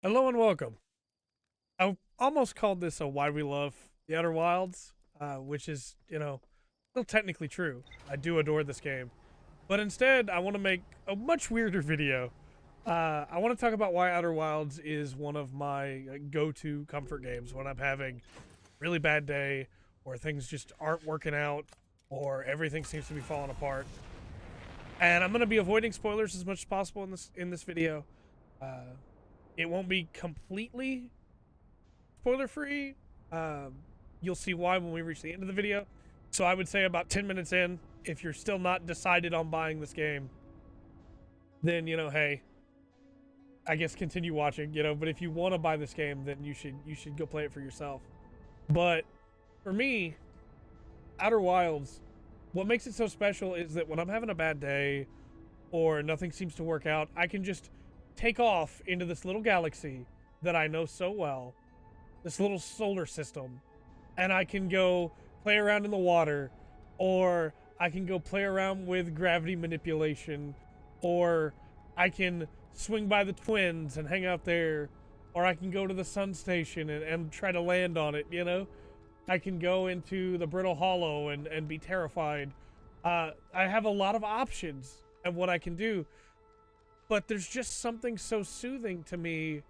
Hello and welcome. I almost called this a Why We Love the Outer Wilds, which is, still technically true. I do adore this game. But instead, I want to make a much weirder video. I want to talk about why Outer Wilds is one of my go-to comfort games when I'm having a really bad day, or things just aren't working out, or everything seems to be falling apart. And I'm going to be avoiding spoilers as much as possible in this video. Uh, it won't be completely spoiler free. You'll see why when we reach the end of the video. So I would say about 10 minutes in, if you're still not decided on buying this game, then hey, I guess continue watching. But if you want to buy this game, then you should go play it for yourself. But for me, Outer Wilds, what makes it so special is that when I'm having a bad day or nothing seems to work out, I can just take off into this little galaxy that I know so well, this little solar system, and I can go play around in the water, or I can go play around with gravity manipulation, or I can swing by the twins and hang out there, or I can go to the sun station and try to land on it. I can go into the brittle hollow and be terrified. I have a lot of options of what I can do, but there's just something so soothing to me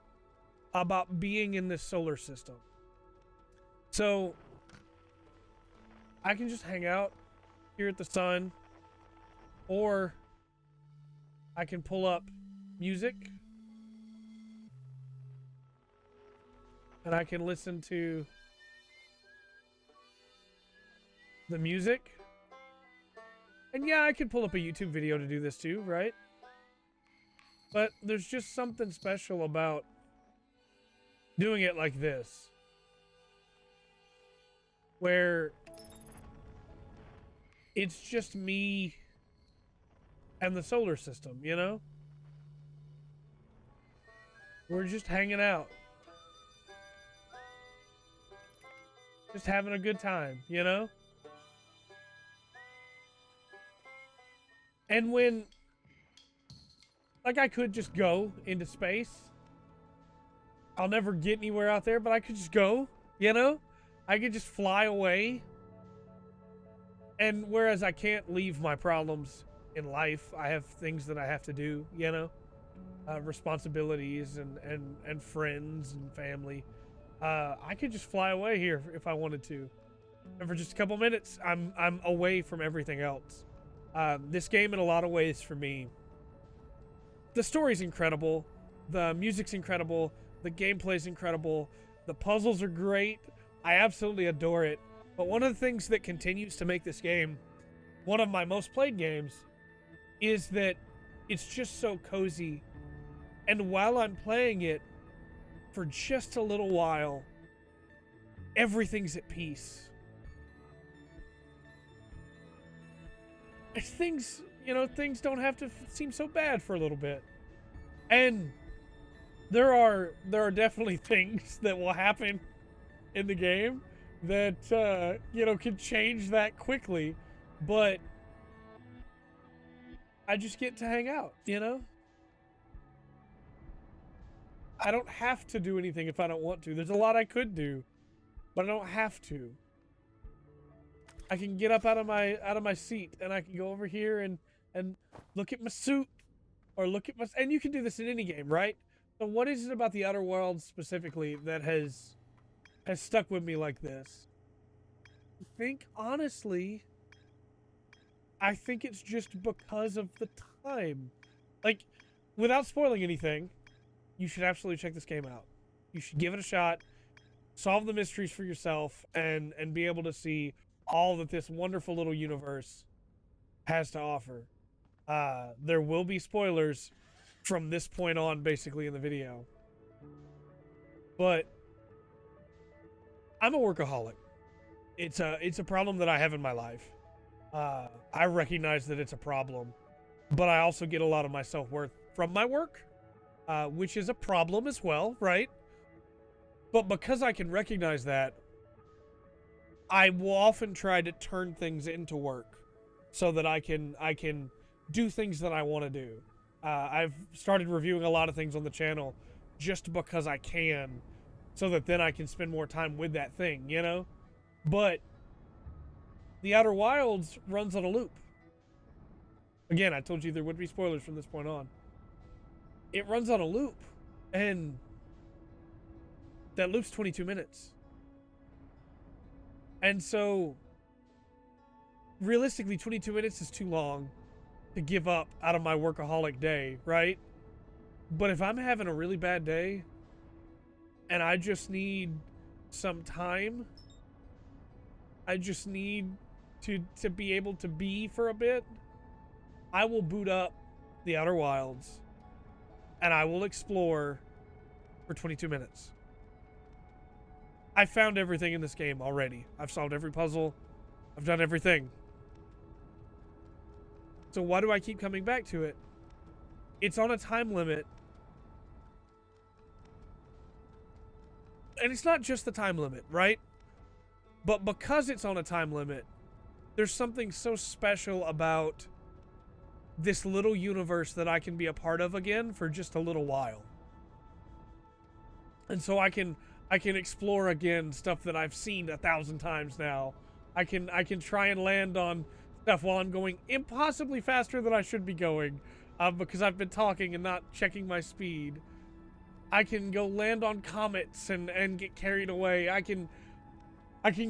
about being in this solar system. So I can just hang out here at the sun, or I can pull up music and I can listen to the music. And yeah, I can pull up a YouTube video to do this too, right? But there's just something special about doing it like this, where it's just me and the solar system. We're just hanging out, just having a good time. And when, like, I could just go into space. I'll never get anywhere out there, but I could just go. I could just fly away. And whereas I can't leave my problems in life, I have things that I have to do, responsibilities and friends and family. I could just fly away here if I wanted to. And for just a couple minutes, I'm away from everything else. This game, in a lot of ways, for me, the story's incredible, the music's incredible, the gameplay's incredible, the puzzles are great. I absolutely adore it. But one of the things that continues to make this game one of my most played games is that it's just so cozy. And while I'm playing it, for just a little while, everything's at peace. Things don't have to seem so bad for a little bit. And there are definitely things that will happen in the game that can change that quickly, but I just get to hang out. I don't have to do anything if I don't want to. There's a lot I could do, but I don't have to. I can get up out of my seat and I can go over here and look at my suit, or look at and you can do this in any game, right? So what is it about the Outer Worlds specifically that has stuck with me like this? Honestly, I think it's just because of the time. Like, without spoiling anything, you should absolutely check this game out. You should give it a shot, solve the mysteries for yourself, and be able to see all that this wonderful little universe has to offer. There will be spoilers from this point on, basically, in the video. But I'm a workaholic. It's a problem that I have in my life. I recognize that it's a problem, but I also get a lot of my self-worth from my work, which is a problem as well, right? But because I can recognize that, I will often try to turn things into work so that I can do things that I want to do. I've started reviewing a lot of things on the channel just because I can, so that then I can spend more time with that thing, you know? But the Outer Wilds runs on a loop. Again, I told you there would be spoilers from this point on. It runs on a loop, and that loop's 22 minutes. And so, realistically, 22 minutes is too long to give up out of my workaholic day, right? But if I'm having a really bad day, and I just need some time, I just need to be able to be for a bit, I will boot up the Outer Wilds, and I will explore for 22 minutes. I found everything in this game already. I've solved every puzzle. I've done everything. So why do I keep coming back to it? It's on a time limit. And it's not just the time limit, right? But because it's on a time limit, there's something so special about this little universe that I can be a part of again for just a little while. And so I can explore again stuff that I've seen 1,000 times now. I can try and land on stuff while I'm going impossibly faster than I should be going, because I've been talking and not checking my speed. I can go land on comets and get carried away. I can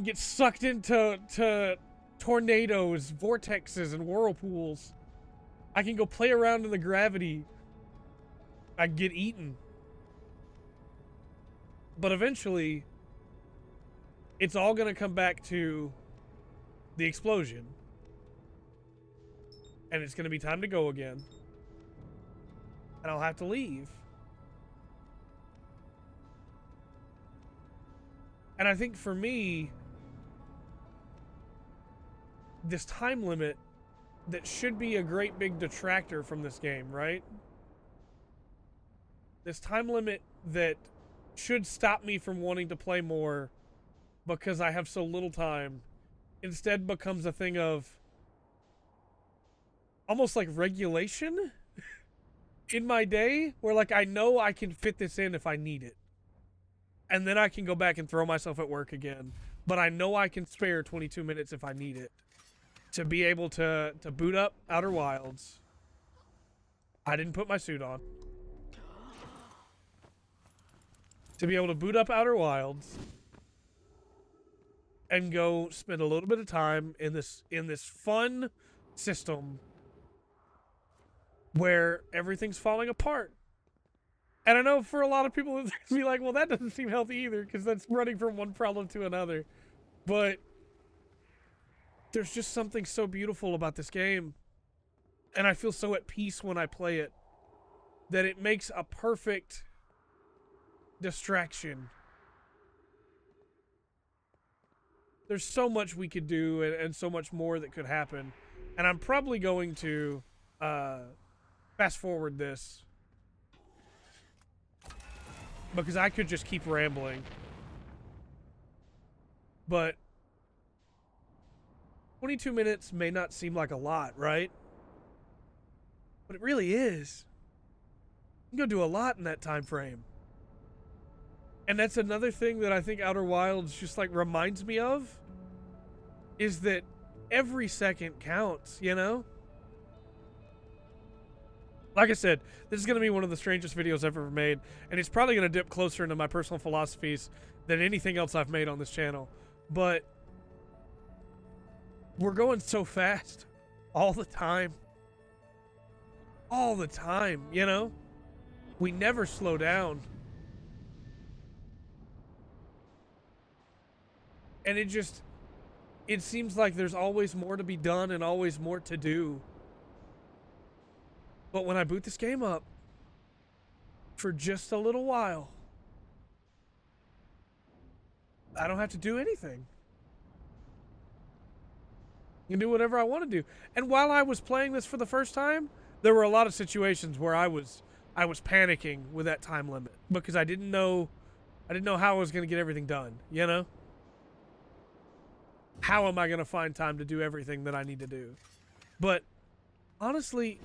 get sucked into tornadoes, vortexes, and whirlpools. I can go play around in the gravity. I can get eaten. But eventually, it's all going to come back to the explosion. And it's going to be time to go again. And I'll have to leave. And I think for me, this time limit that should be a great big detractor from this game, right? This time limit that should stop me from wanting to play more because I have so little time, instead becomes a thing of almost like regulation in my day, where like I know I can fit this in if I need it. And then I can go back and throw myself at work again. But I know I can spare 22 minutes if I need it to be able to boot up Outer Wilds. I didn't put my suit on. To be able to boot up Outer Wilds and go spend a little bit of time in this fun system where everything's falling apart. And I know for a lot of people it's be like, well, that doesn't seem healthy either, because that's running from one problem to another. But there's just something so beautiful about this game, and I feel so at peace when I play it, that it makes a perfect distraction. There's so much we could do, and so much more that could happen. And I'm probably going to fast forward this, because I could just keep rambling. But 22 minutes may not seem like a lot, right? But it really is. You can go do a lot in that time frame. And that's another thing that I think Outer Wilds just like reminds me of, is that every second counts, you know? Like I said, this is going to be one of the strangest videos I've ever made, and it's probably going to dip closer into my personal philosophies than anything else I've made on this channel. But we're going so fast all the time. All the time, you know? We never slow down. And it seems like there's always more to be done and always more to do. But when I boot this game up for just a little while, I don't have to do anything. I can do whatever I want to do. And while I was playing this for the first time, there were a lot of situations where I was panicking with that time limit, because I didn't know how I was going to get everything done, you know? How am I going to find time to do everything that I need to do? But honestly,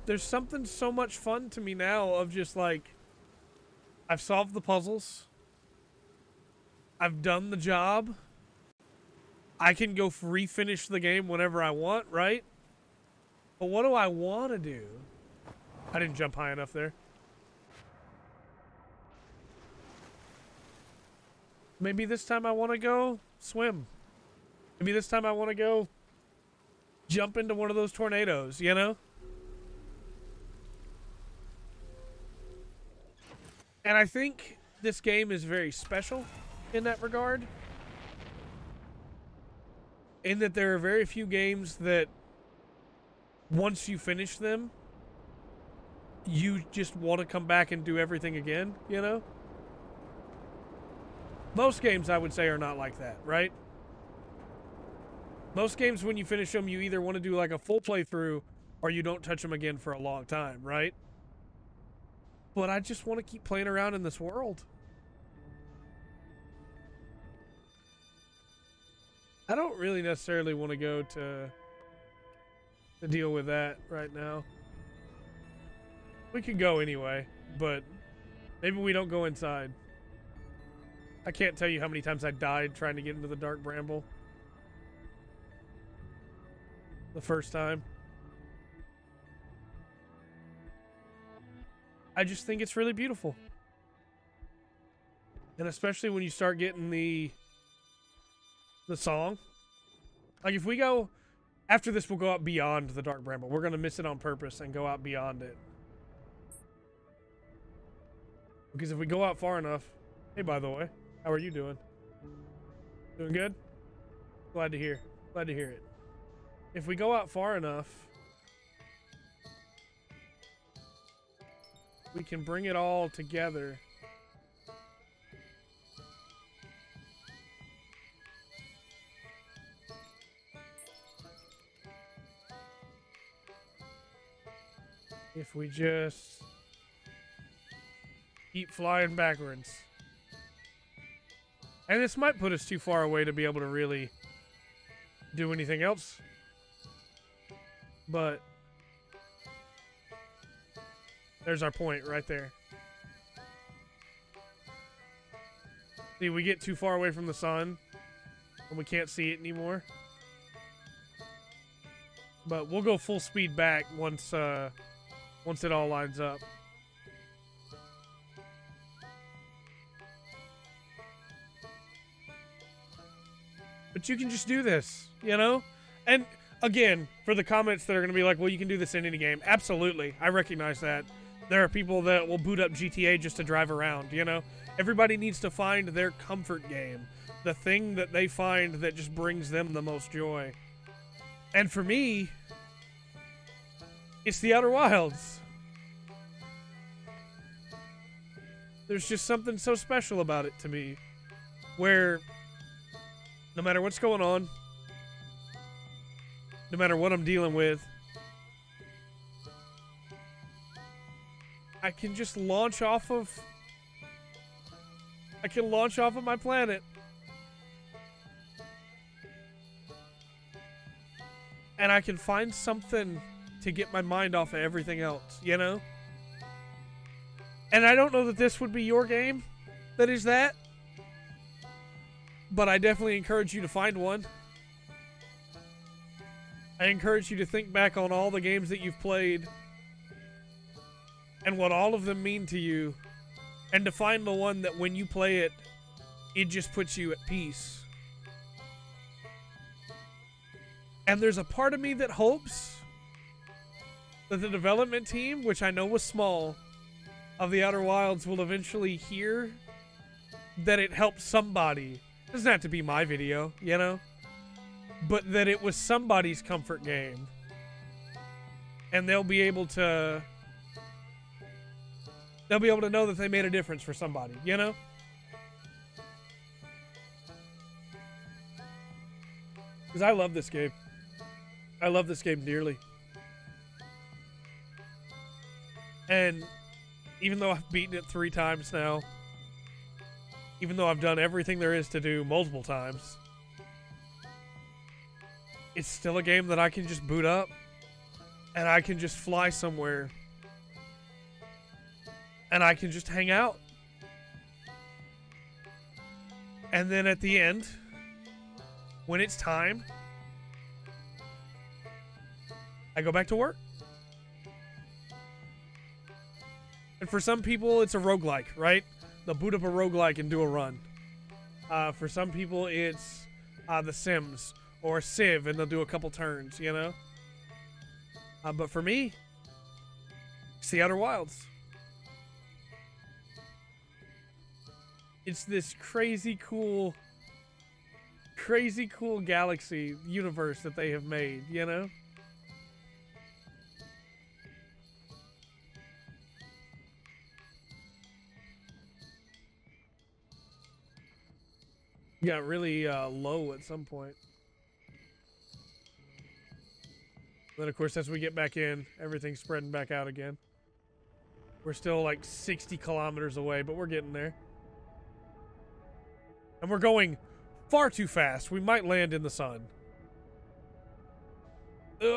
there's something so much fun to me now of just like, I've solved the puzzles. I've done the job. I can go refinish the game whenever I want, right? But what do I want to do? I didn't jump high enough there. Maybe this time I want to go swim. Maybe this time I want to go jump into one of those tornadoes, you know? And I think this game is very special in that regard. In that there are very few games that once you finish them, you just want to come back and do everything again, you know? Most games, I would say, are not like that, right? Most games, when you finish them, you either want to do like a full playthrough or you don't touch them again for a long time, right? But I just want to keep playing around in this world. I don't really necessarily want to go to deal with that right now. We could go anyway, but maybe we don't go inside. I can't tell you how many times I died trying to get into the dark bramble. The first time. I just think it's really beautiful. And especially when you start getting the song. Like if we go, after this we'll go out beyond the dark bramble. We're going to miss it on purpose and go out beyond it. Because if we go out far enough, hey, by the way, how are you doing? Doing good? Glad to hear. Glad to hear it. If we go out far enough, we can bring it all together. If we just keep flying backwards. And this might put us too far away to be able to really do anything else. But there's our point right there. See, we get too far away from the sun and we can't see it anymore. But we'll go full speed back once it all lines up. But you can just do this, you know? And again, for the comments that are going to be like, well, you can do this in any game. Absolutely. I recognize that. There are people that will boot up GTA just to drive around, you know? Everybody needs to find their comfort game. The thing that they find that just brings them the most joy. And for me, it's the Outer Wilds. There's just something so special about it to me. Where no matter what's going on, no matter what I'm dealing with, I can just launch off of my planet. And I can find something to get my mind off of everything else, you know? And I don't know that this would be your game that is that. But I definitely encourage you to find one. I encourage you to think back on all the games that you've played and what all of them mean to you, and to find the one that when you play it, it just puts you at peace. And there's a part of me that hopes that the development team, which I know was small, of the Outer Wilds will eventually hear that it helped somebody. It doesn't have to be my video, you know? But that it was somebody's comfort game. And they'll be able to know that they made a difference for somebody, you know? Because I love this game. I love this game dearly. And even though I've beaten it 3 times now, even though I've done everything there is to do multiple times, it's still a game that I can just boot up and I can just fly somewhere and I can just hang out. And then at the end, when it's time, I go back to work. And for some people, it's a roguelike, right? They'll boot up a roguelike and do a run. For some people, it's The Sims or Civ, and they'll do a couple turns, you know? But for me, it's the Outer Wilds. It's this crazy cool galaxy universe that they have made, you know? Got really low at some point. Then, of course, as we get back in, everything's spreading back out again. We're still like 60 kilometers away, but we're getting there. And we're going far too fast. We might land in the sun. We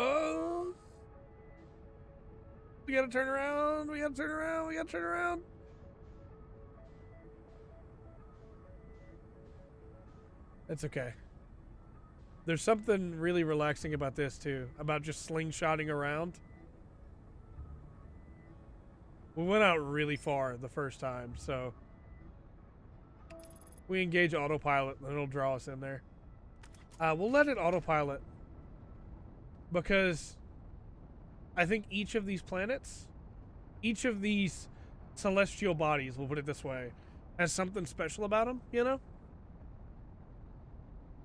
gotta turn around. We gotta turn around. We gotta turn around. It's okay. There's something really relaxing about this, too. About just slingshotting around. We went out really far the first time, so... we engage autopilot, and it'll draw us in there. We'll let it autopilot. Because... I think each of these planets... each of these celestial bodies, we'll put it this way... has something special about them, you know?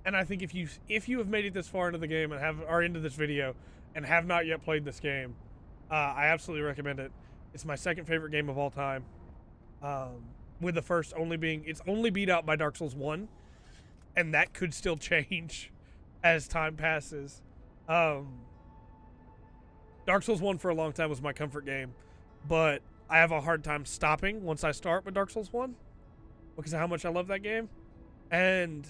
And I think if you have made it this far into the game and are into this video and have not yet played this game, I absolutely recommend it. It's my second favorite game of all time. With the first only being, it's only beat out by Dark Souls 1, and that could still change as time passes. Dark Souls 1 for a long time was my comfort game, but I have a hard time stopping once I start with Dark Souls 1 because of how much I love that game. And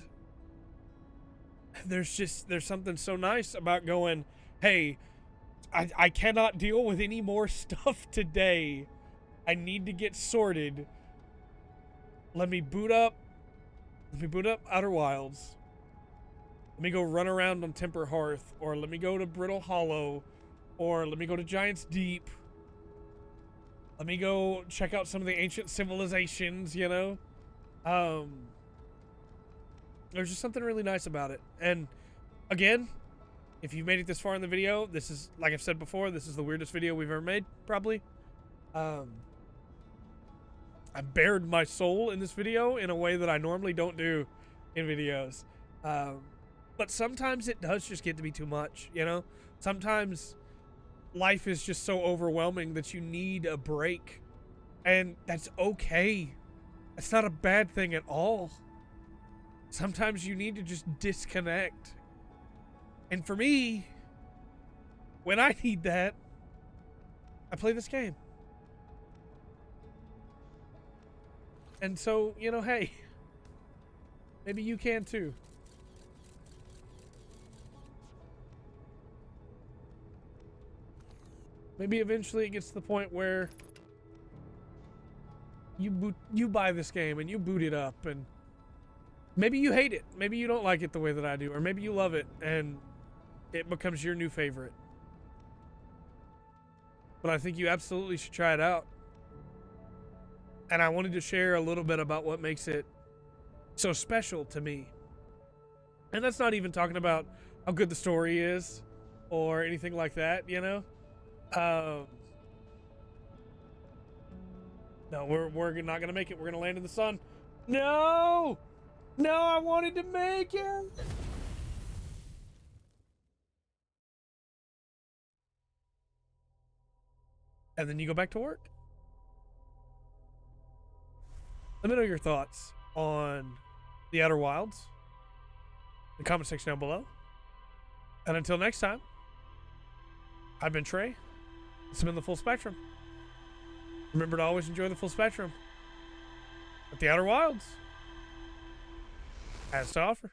there's something so nice about going, hey, I cannot deal with any more stuff today. I need to get sorted. Let me boot up Outer Wilds. Let me go run around on Temper Hearth, or let me go to Brittle Hollow, or let me go to Giant's Deep. Let me go check out some of the ancient civilizations, you know? There's just something really nice about it. And again, if you've made it this far in the video, this is, like I've said before, this is the weirdest video we've ever made, probably. I bared my soul in this video in a way that I normally don't do in videos. But sometimes it does just get to be too much, you know? Sometimes life is just so overwhelming that you need a break. And that's okay. It's not a bad thing at all. Sometimes you need to just disconnect. And for me, when I need that, I play this game. And so, you know, hey, maybe you can too. Maybe eventually it gets to the point where you buy this game and you boot it up, and maybe you hate it. Maybe you don't like it the way that I do. Or maybe you love it and it becomes your new favorite. But I think you absolutely should try it out. And I wanted to share a little bit about what makes it so special to me. And that's not even talking about how good the story is or anything like that, you know? No, we're not going to make it. We're going to land in the sun. No! No, I wanted to make it. And then you go back to work. Let me know your thoughts on the Outer Wilds in the comment section down below. And until next time, I've been Trey. This has been the Full Spectrum. Remember to always enjoy the full spectrum. But the Outer Wilds has to offer.